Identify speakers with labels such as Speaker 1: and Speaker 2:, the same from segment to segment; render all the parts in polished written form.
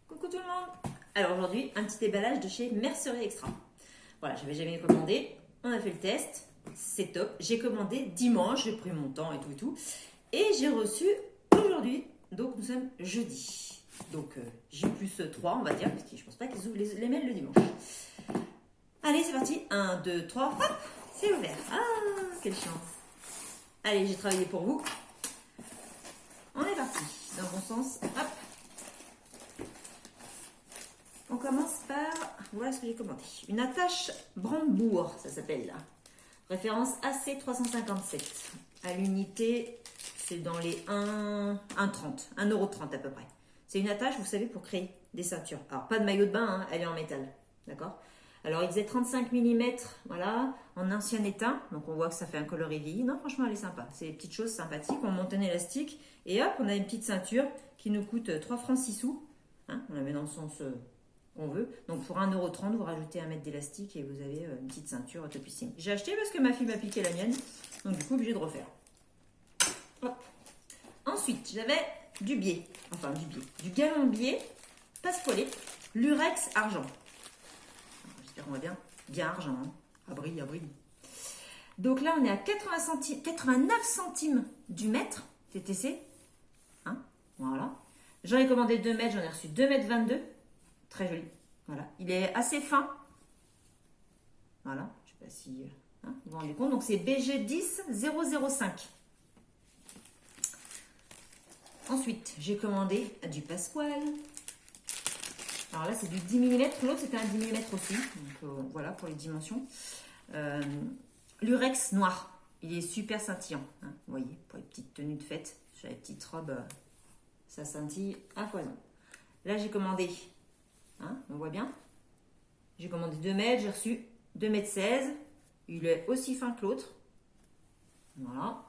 Speaker 1: Coucou tout le monde. Alors aujourd'hui, un petit déballage de chez Mercerie Extra. Voilà, je n'avais jamais commandé. On a fait le test. C'est top. J'ai commandé dimanche, j'ai pris mon temps et tout. Et j'ai reçu aujourd'hui. Donc nous sommes jeudi. Donc J+3 on va dire, parce que je ne pense pas qu'ils ouvrent les mails le dimanche. Allez, c'est parti. 1, 2, 3. Hop, c'est ouvert. Ah, quelle chance. Allez, j'ai travaillé pour vous. On est parti. Dans le bon sens. Hop. On commence par, voilà ce que j'ai commandé. Une attache Brandebourg, ça s'appelle là. Référence AC357. À l'unité, c'est dans les 1,30, 1,30 à peu près. C'est une attache, vous savez, pour créer des ceintures. Alors, pas de maillot de bain, hein, elle est en métal. D'accord? Alors, il faisait 35 mm, voilà, en ancien étain. Donc, on voit que ça fait un coloris vieilli. Non, franchement, elle est sympa. C'est des petites choses sympathiques. On monte un élastique et hop, on a une petite ceinture qui nous coûte 3 francs 6 sous. Hein, on la met dans le sens qu'on veut. Donc, pour 1,30 €, vous rajoutez 1 mètre d'élastique et vous avez une petite ceinture topissime. J'ai acheté parce que ma fille m'a piqué la mienne. Donc, du coup, obligé de refaire. Hop. Ensuite, j'avais du biais. Enfin, du galon biais, passepoilé, lurex argent. J'espère qu'on va bien argent. Hein. Abri. Donc là, on est à 89 centimes du mètre TTC. Hein, voilà. J'en ai commandé 2 mètres, j'en ai reçu 2,22 m. Très joli. Voilà. Il est assez fin. Voilà. Je ne sais pas si vous vous rendez compte. Donc c'est BG10 005. Ensuite, j'ai commandé du passepoil. Alors là, c'est du 10 mm. L'autre, c'était un 10 mm aussi. Donc voilà pour les dimensions. Lurex noir. Il est super scintillant. Hein, vous voyez, pour les petites tenues de fête. Sur les petites robes, ça scintille à foison. Là, j'ai commandé, on voit bien. J'ai commandé 2 mètres, j'ai reçu 2,16 m. Il est aussi fin que l'autre. Voilà.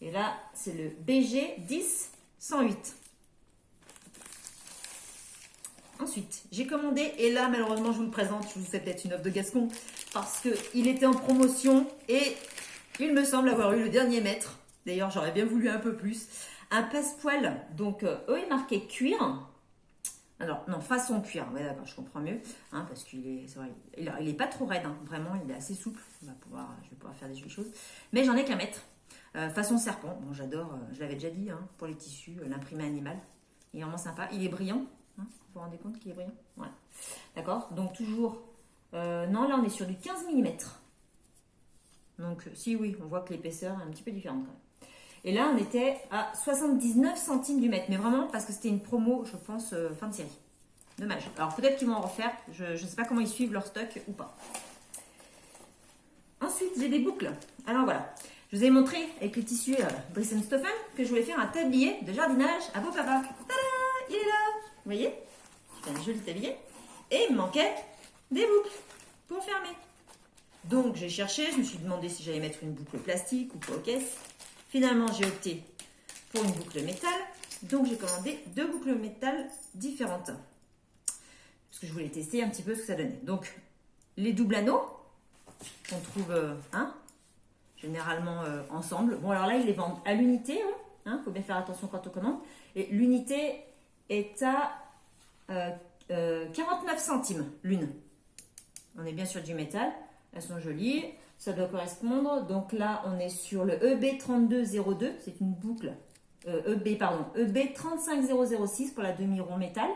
Speaker 1: Et là, c'est le BG10 108. Ensuite, j'ai commandé, et là, malheureusement, je vous le présente, je vous fais peut-être une offre de Gascon, parce qu'il était en promotion, et il me semble avoir eu le dernier mètre. D'ailleurs, j'aurais bien voulu un peu plus. Un passepoil, donc, il est marqué cuir. Alors, non, façon cuir, ouais, d'accord, je comprends mieux, parce qu'il est, c'est vrai, il est pas trop raide, vraiment, il est assez souple. Je vais pouvoir faire des jolies choses. Mais j'en ai qu'un mètre. Façon serpent, bon, j'adore, je l'avais déjà dit, pour les tissus, l'imprimé animal. Il est vraiment sympa, il est brillant. Vous vous rendez compte qu'il est brillant? Ouais. D'accord. Donc toujours... non, là on est sur du 15 mm. Donc si oui, on voit que l'épaisseur est un petit peu différente quand même. Et là on était à 79 centimes du mètre. Mais vraiment parce que c'était une promo, je pense, fin de série. Dommage. Alors peut-être qu'ils vont en refaire. Je ne sais pas comment ils suivent leur stock ou pas. Ensuite, j'ai des boucles. Alors voilà. Je vous ai montré avec le tissu Brisenstoffen que je voulais faire un tablier de jardinage à beau papa. Tada! Il est là! Vous voyez? J'ai un joli tablier. Et il me manquait des boucles pour fermer. Donc j'ai cherché, je me suis demandé si j'allais mettre une boucle plastique ou pas aux caisses. Finalement, j'ai opté pour une boucle métal. Donc j'ai commandé 2 boucles métal différentes. Parce que je voulais tester un petit peu ce que ça donnait. Donc les doubles anneaux qu'on trouve généralement ensemble. Bon alors là, ils les vendent à l'unité. Faut bien faire attention quand on commande. Et l'unité est à 49 centimes l'une. On est bien sur du métal. Elles sont jolies. Ça doit correspondre. Donc là, on est sur le EB3202. C'est une boucle. EB35006 pour la demi-rond métal.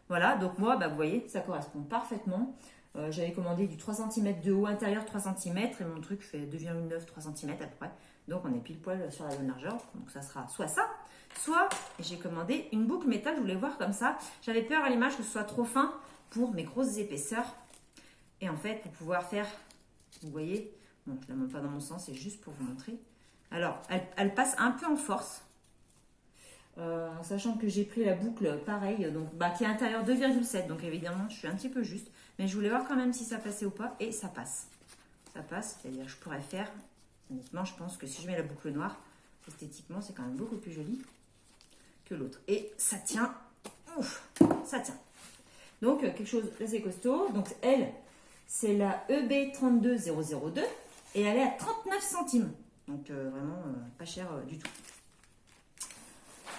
Speaker 1: Voilà. Donc moi, vous voyez, ça correspond parfaitement. J'avais commandé du 3 cm de haut, intérieur 3 cm. Et mon truc fait 2,9, 3 cm à peu près. Donc on est pile poil sur la bonne largeur. Donc ça sera soit ça. Soit j'ai commandé une boucle métal, je voulais voir comme ça. J'avais peur à l'image que ce soit trop fin pour mes grosses épaisseurs. Et en fait, pour pouvoir faire, vous voyez, bon, je ne la monte pas dans mon sens, c'est juste pour vous montrer. Alors, elle passe un peu en force. Sachant que j'ai pris la boucle pareil, donc, qui est à l'intérieur 2,7. Donc évidemment, je suis un petit peu juste. Mais je voulais voir quand même si ça passait ou pas. Et ça passe. Ça passe, c'est-à-dire que je pourrais faire, honnêtement, je pense que si je mets la boucle noire, esthétiquement, c'est quand même beaucoup plus joli que l'autre. Et ça tient. Ouf, ça tient. Donc, quelque chose d'assez costaud. Donc, elle, c'est la EB32002 et elle est à 39 centimes. Donc, vraiment pas cher du tout.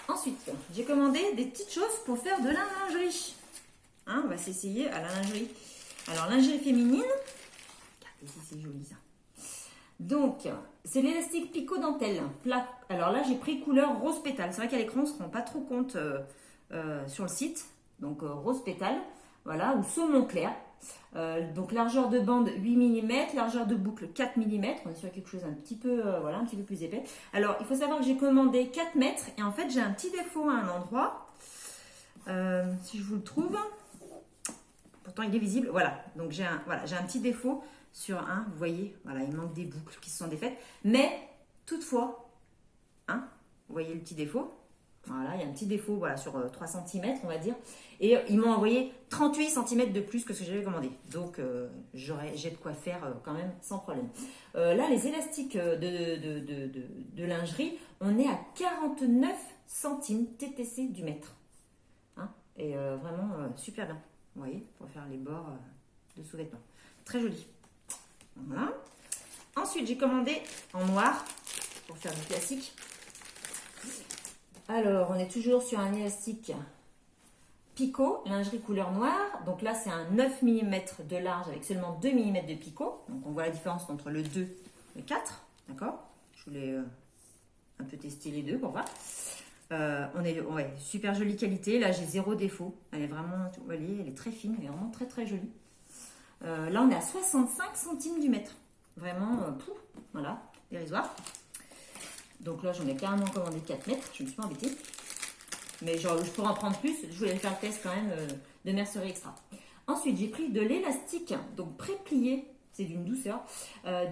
Speaker 1: Ensuite, j'ai commandé des petites choses pour faire de la lingerie. Hein, on va s'essayer à la lingerie. Alors, lingerie féminine. Regardez si c'est joli ça. Donc, c'est l'élastique picot dentelle. Alors là, j'ai pris couleur rose pétale. C'est vrai qu'à l'écran, on ne se rend pas trop compte sur le site. Donc, rose pétale. Voilà, ou saumon clair. Donc, largeur de bande 8 mm, largeur de boucle 4 mm. On est sur quelque chose un petit peu, voilà, un petit peu plus épais. Alors, il faut savoir que j'ai commandé 4 mètres. Et en fait, j'ai un petit défaut à un endroit. Si je vous le trouve. Pourtant, il est visible. Voilà, donc j'ai un petit défaut sur un. Vous voyez, voilà, il manque des boucles qui se sont défaites. Mais, toutefois, hein, vous voyez le petit défaut. Voilà, il y a un petit défaut voilà, sur 3 cm, on va dire. Et ils m'ont envoyé 38 cm de plus que ce que j'avais commandé. Donc, j'ai de quoi faire quand même sans problème. Là, les élastiques de lingerie, on est à 49 centimes TTC du mètre. Hein, et vraiment super bien. Vous voyez, pour faire les bords de sous-vêtements. Très joli. Voilà. Ensuite, j'ai commandé en noir pour faire du classique. Alors, on est toujours sur un élastique picot, lingerie couleur noire. Donc là, c'est un 9 mm de large avec seulement 2 mm de picot. Donc, on voit la différence entre le 2 et le 4. D'accord? Je voulais un peu tester les deux pour voir. Ouais, super jolie qualité. Là, j'ai 0 défaut. Elle est vraiment, vous voyez, elle est très fine. Elle est vraiment très, très jolie. Là, on est à 65 centimes du mètre. Vraiment, voilà, dérisoire. Donc là, j'en ai carrément commandé 4 mètres. Je me suis pas embêtée. Mais genre, je pourrais en prendre plus. Je voulais faire le test quand même de mercerie extra. Ensuite, j'ai pris de l'élastique, donc pré-plié. C'est d'une douceur.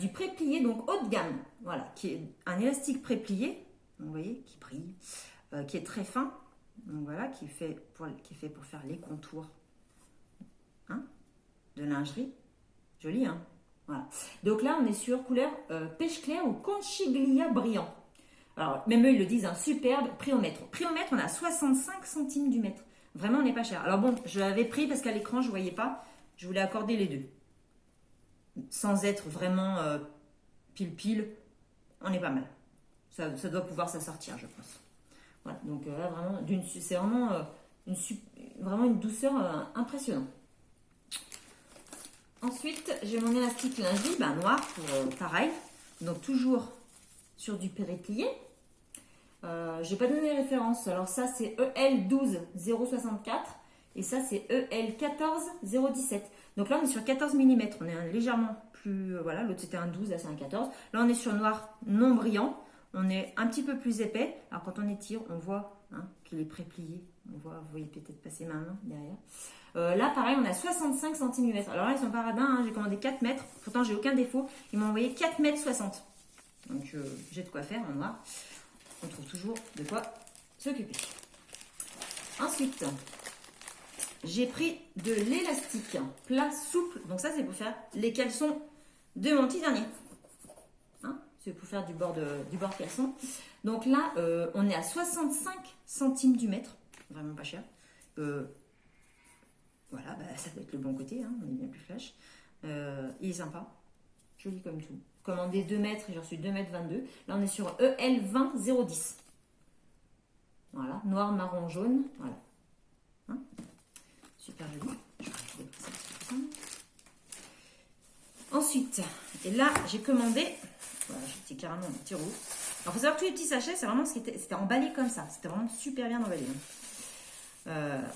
Speaker 1: Du pré-plié, donc haut de gamme. Voilà, qui est un élastique pré-plié. Vous voyez, qui brille. Qui est très fin. Donc voilà, qui est fait pour faire les contours hein, de lingerie. Joli, hein? Voilà. Donc là, on est sur couleur pêche clair ou conchiglia brillant. Alors, même eux, ils le disent, un superbe prix au mètre. Prix au mètre, on a 65 centimes du mètre. Vraiment, on n'est pas cher. Alors bon, je l'avais pris parce qu'à l'écran, je ne voyais pas. Je voulais accorder les deux. Sans être vraiment pile-pile, on est pas mal. Ça doit pouvoir s'assortir, je pense. Voilà, donc là, vraiment, c'est vraiment une douceur impressionnante. Ensuite, j'ai mon élastique lingerie, noir, pour pareil. Donc toujours sur du pré-plié. Je n'ai pas donné les références. Alors ça, c'est EL12 064 et ça, c'est EL14 017. Donc là, on est sur 14 mm. On est légèrement plus... voilà, l'autre, c'était un 12, là, c'est un 14. Là, on est sur noir non brillant. On est un petit peu plus épais. Alors, quand on étire, on voit qu'il est pré-plié. On voit, vous voyez peut-être passer ma main derrière. Là, pareil, on a 65 cm. Alors là, ils sont paradins. J'ai commandé 4 mètres. Pourtant, j'ai aucun défaut. Ils m'ont envoyé 4 mètres 60. Donc, j'ai de quoi faire en noir. On trouve toujours de quoi s'occuper. Ensuite, j'ai pris de l'élastique plat souple. Donc ça, c'est pour faire les caleçons de mon petit dernier. C'est pour faire du bord caleçon. Donc là, on est à 65 centimes du mètre. Vraiment pas cher. Voilà, ça peut être le bon côté. On est bien plus flash. Il est sympa. Joli comme tout. Commandé 2 mètres, j'ai reçu 2 mètres 22. Là, on est sur EL20 010. Voilà, noir, marron, jaune. Voilà. Super joli. Je vais arrêter de passer un petit peu. Ensuite, et là, j'ai commandé... Voilà, j'étais carrément un petit roux. Alors, il faut savoir que tous les petits sachets, c'est vraiment c'était emballé comme ça. C'était vraiment super bien emballé.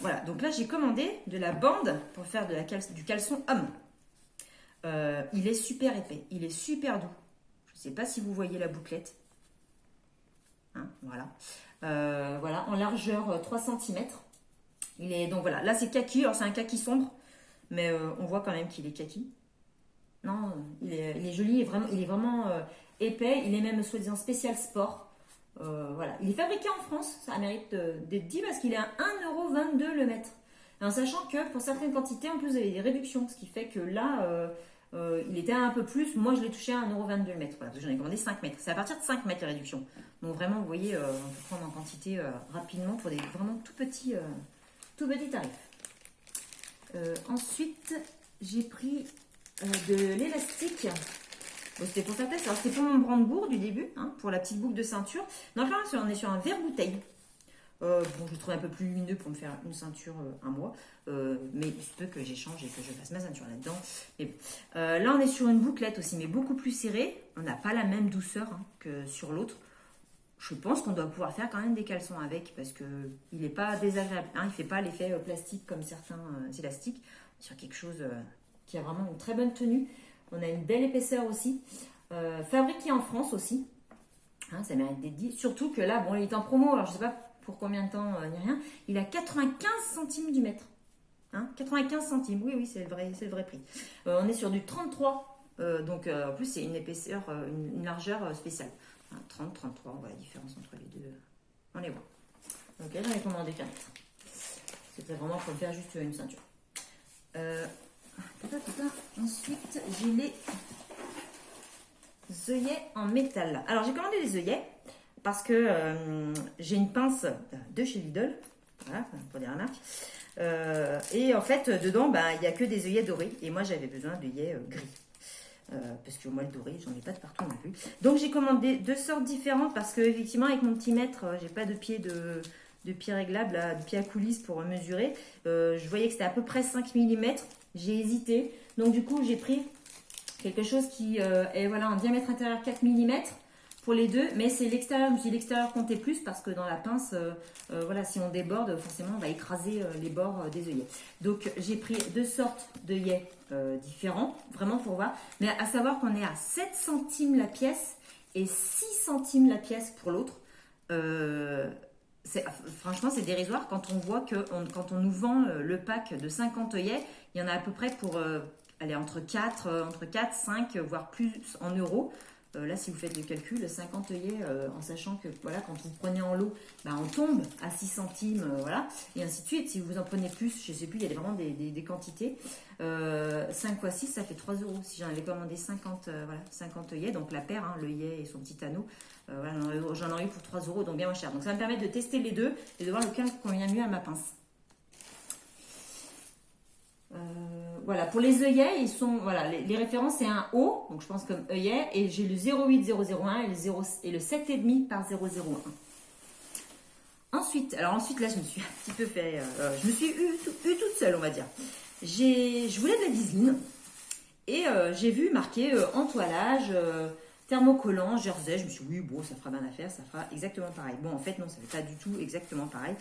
Speaker 1: Voilà, donc là, j'ai commandé de la bande pour faire du caleçon homme. Il est super épais, il est super doux. Je ne sais pas si vous voyez la bouclette. Voilà. Voilà, en largeur 3 cm. Donc voilà, là c'est kaki, alors c'est un kaki sombre, mais on voit quand même qu'il est kaki. Non, il est joli, il est vraiment épais, il est même soi-disant spécial sport. Voilà, il est fabriqué en France, ça mérite d'être dit parce qu'il est à 1,22 € le mètre. En sachant que pour certaines quantités, en plus, vous avez des réductions, ce qui fait que là, il était un peu plus. Moi, je l'ai touché à 1,22 € le mètre. Voilà, j'en ai commandé 5 mètres. C'est à partir de 5 mètres la réduction. Donc vraiment, vous voyez, on peut prendre en quantité rapidement pour des vraiment tout petits tarifs. Ensuite, j'ai pris de l'élastique. Bon, c'était pour faire test. Alors, c'était pour mon brandebourg du début, pour la petite boucle de ceinture. Donc là, on est sur un verre bouteille. Bon, je le trouve un peu plus lumineux pour me faire une ceinture un mois. Mais il se peut que j'échange et que je fasse ma ceinture là-dedans. Mais bon. Là, on est sur une bouclette aussi, mais beaucoup plus serrée. On n'a pas la même douceur hein, que sur l'autre. Je pense qu'on doit pouvoir faire quand même des caleçons avec parce qu'il n'est pas désagréable. Hein, il ne fait pas l'effet plastique comme certains élastiques. Sur quelque chose qui a vraiment une très bonne tenue. On a une belle épaisseur aussi. Fabriqué en France aussi. Hein, ça mérite d'être dit. Surtout que là, bon, il est en promo. Alors, je ne sais pas pour combien de temps, ni rien. Il a 95 centimes du mètre. Hein, 95 centimes. Oui, c'est le vrai prix. On est sur du 33. Donc, en plus, c'est une épaisseur, une largeur spéciale. 30, 33, on voit la différence entre les deux. On les voit. Donc là, j'en ai commandé qu'un mètre. C'était vraiment pour me faire juste une ceinture. Ensuite, j'ai les œillets en métal. Alors, j'ai commandé des œillets parce que j'ai une pince de chez Lidl. Voilà, pour dire la marque. Et en fait, dedans, il n'y a que des œillets dorés. Et moi, j'avais besoin d'œillets gris. Parce que moi le doré j'en ai pas de partout non plus, donc j'ai commandé deux sortes différentes parce que effectivement avec mon petit mètre j'ai pas de pied de pied réglable là, de pied à coulisse pour mesurer. Je voyais que c'était à peu près 5 mm, j'ai hésité, donc du coup j'ai pris quelque chose qui est voilà en diamètre intérieur 4 mm pour les deux, mais c'est l'extérieur. Je me suis dit l'extérieur comptait plus parce que dans la pince voilà, si on déborde forcément on va écraser les bords des œillets. Donc j'ai pris deux sortes d'œillets différents, vraiment pour voir, mais à savoir qu'on est à 7 centimes la pièce et 6 centimes la pièce pour l'autre. Franchement c'est dérisoire quand on voit que quand on nous vend le pack de 50 œillets, il y en a à peu près pour aller entre 4, 5 voire plus en euros. Là, si vous faites le calcul, 50 œillets, en sachant que voilà, quand vous prenez en lot, on tombe à 6 centimes, voilà, et ainsi de suite. Si vous en prenez plus, je ne sais plus, il y a vraiment des quantités. 5 x 6, ça fait 3 euros. Si j'en avais commandé 50, voilà, 50 œillets, donc la paire, hein, l'œillet et son petit anneau, voilà, j'en aurais eu pour 3 euros, donc bien moins cher. Donc ça va me permettre de tester les deux et de voir lequel convient mieux à ma pince. Voilà, pour les œillets, ils sont, voilà, les références c'est un O, donc je pense comme œillet, et j'ai le 08001 et le 7,5 par 001. Ensuite, là je me suis un petit peu fait, je me suis eu toute seule on va dire. Je voulais de la biseline et j'ai vu marqué entoilage, thermocollant, jersey. Je me suis dit oui bon ça fera bien l'affaire, ça fera exactement pareil. Bon en fait non, ça fait pas du tout exactement pareil.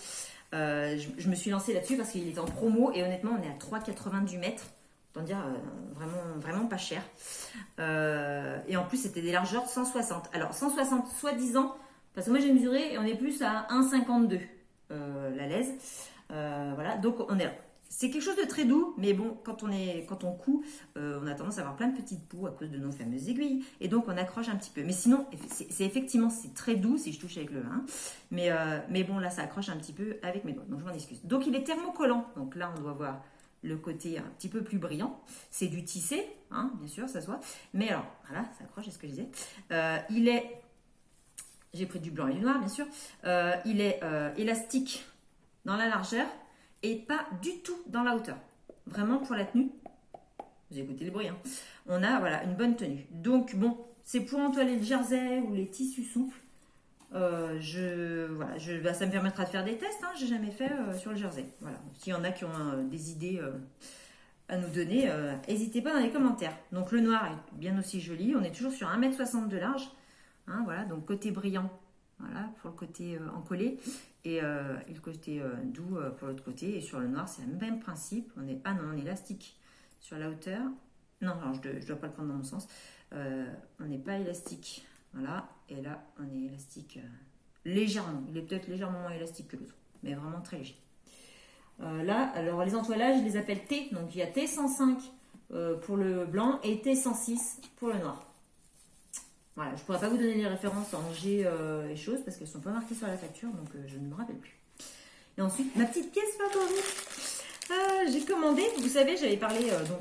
Speaker 1: Je me suis lancée là-dessus parce qu'il est en promo et honnêtement on est à 3,80 du mètre, autant dire vraiment pas cher. Et en plus c'était des largeurs 160. Alors 160 soi-disant, parce que moi j'ai mesuré et on est plus à 1,52 la lèse. Voilà, donc on est là. C'est quelque chose de très doux, mais bon, quand on coud, on a tendance à avoir plein de petites peaux à cause de nos fameuses aiguilles, et donc on accroche un petit peu. Mais sinon, c'est effectivement, c'est très doux si je touche avec le main, mais bon, là, ça accroche un petit peu avec mes doigts, donc je m'en excuse. Donc il est thermocollant, donc là, on doit voir le côté un petit peu plus brillant. C'est du tissé, hein, bien sûr, ça se voit. Mais alors, voilà, ça accroche, c'est ce que je disais. J'ai pris du blanc et du noir, bien sûr. Il est élastique dans la largeur, et pas du tout dans la hauteur. Vraiment pour la tenue, vous écoutez le bruit, hein. On a voilà, une bonne tenue. Donc bon, c'est pour entoiler le jersey ou les tissus souples. Ça me permettra de faire des tests, hein. J'ai jamais fait sur le jersey. Voilà. S'il y en a qui ont des idées à nous donner, n'hésitez pas dans les commentaires. Donc le noir est bien aussi joli. On est toujours sur 1,60 m de large. Hein, voilà, donc côté brillant. Voilà, pour le côté encollé et le côté doux pour l'autre côté. Et sur le noir, c'est le même principe. On est élastique sur la hauteur. Non, alors je ne dois pas le prendre dans mon sens. On n'est pas élastique. Voilà, et là, on est élastique légèrement. Il est peut-être légèrement moins élastique que l'autre, mais vraiment très léger. Là, alors les entoilages, je les appelle T. Donc il y a T105 pour le blanc et T106 pour le noir. Voilà, je ne pourrais pas vous donner les références en G et choses parce qu'elles ne sont pas marquées sur la facture, donc je ne me rappelle plus. Et ensuite, ma petite pièce favorite. J'ai commandé, vous savez, j'avais parlé, pour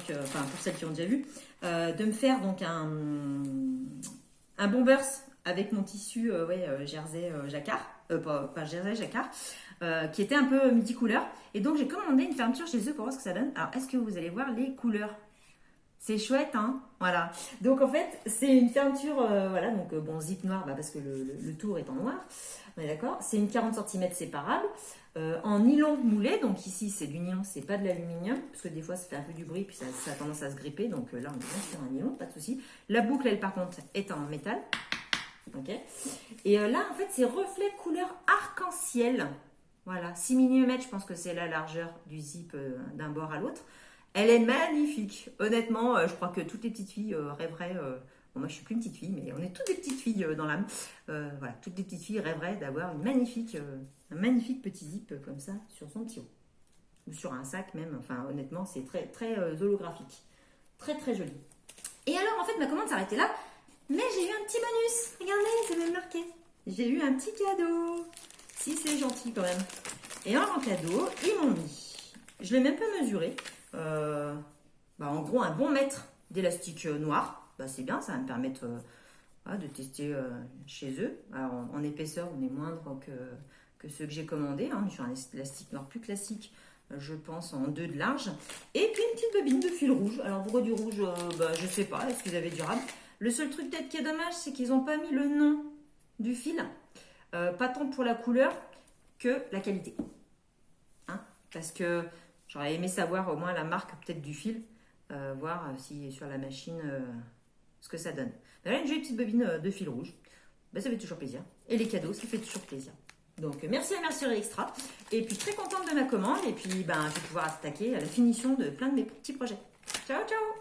Speaker 1: celles qui ont déjà vu, de me faire donc un bombers avec mon tissu jersey jacquard, pas jersey jacquard, qui était un peu multicouleur. Et donc j'ai commandé une fermeture chez eux pour voir ce que ça donne. Alors, est-ce que vous allez voir les couleurs? C'est chouette, hein? Voilà. Donc en fait, c'est une fermeture, voilà, donc bon, zip noir, bah, parce que le tour est en noir. On est d'accord? C'est une 40 cm séparable, en nylon moulé. Donc ici, c'est du nylon, c'est pas de l'aluminium, parce que des fois, ça fait un peu du bruit, puis ça a tendance à se gripper. Donc là, on est bien sur un nylon, pas de souci. La boucle, elle, par contre, est en métal. Ok. Et là, en fait, c'est reflet couleur arc-en-ciel. Voilà, 6 mm, je pense que c'est la largeur du zip d'un bord à l'autre. Elle est magnifique. Honnêtement, je crois que toutes les petites filles rêveraient. Bon, moi, je suis plus une petite fille, mais on est toutes des petites filles dans l'âme. Voilà, toutes les petites filles rêveraient d'avoir un magnifique petit zip comme ça sur son petit haut. Ou sur un sac même. Enfin, honnêtement, c'est très, très holographique. Très, très joli. Et alors, en fait, ma commande s'arrêtait là. Mais j'ai eu un petit bonus. Regardez, c'est même marqué. J'ai eu un petit cadeau. Si, c'est gentil quand même. Et alors, en cadeau, ils m'ont mis. Je ne l'ai même pas mesuré. En gros, un bon mètre d'élastique noir. Bah, c'est bien, ça va me permettre de tester chez eux. Alors, en épaisseur, on est moindre que ceux que j'ai commandés. Hein. Sur un élastique noir plus classique, je pense en 2 de large. Et puis, une petite bobine de fil rouge. Alors, pourquoi du rouge? Je ne sais pas. Est-ce qu'ils avaient durable? Le seul truc peut-être qui est dommage, c'est qu'ils n'ont pas mis le nom du fil. Pas tant pour la couleur que la qualité. Hein, parce que j'aurais aimé savoir au moins la marque peut-être du fil, voir si sur la machine ce que ça donne. Là, une jolie petite bobine de fil rouge, ça fait toujours plaisir. Et les cadeaux, ça fait toujours plaisir. Donc merci à Mercerie Extra. Et puis très contente de ma commande. Et puis je vais pouvoir attaquer à la finition de plein de mes petits projets. Ciao, ciao!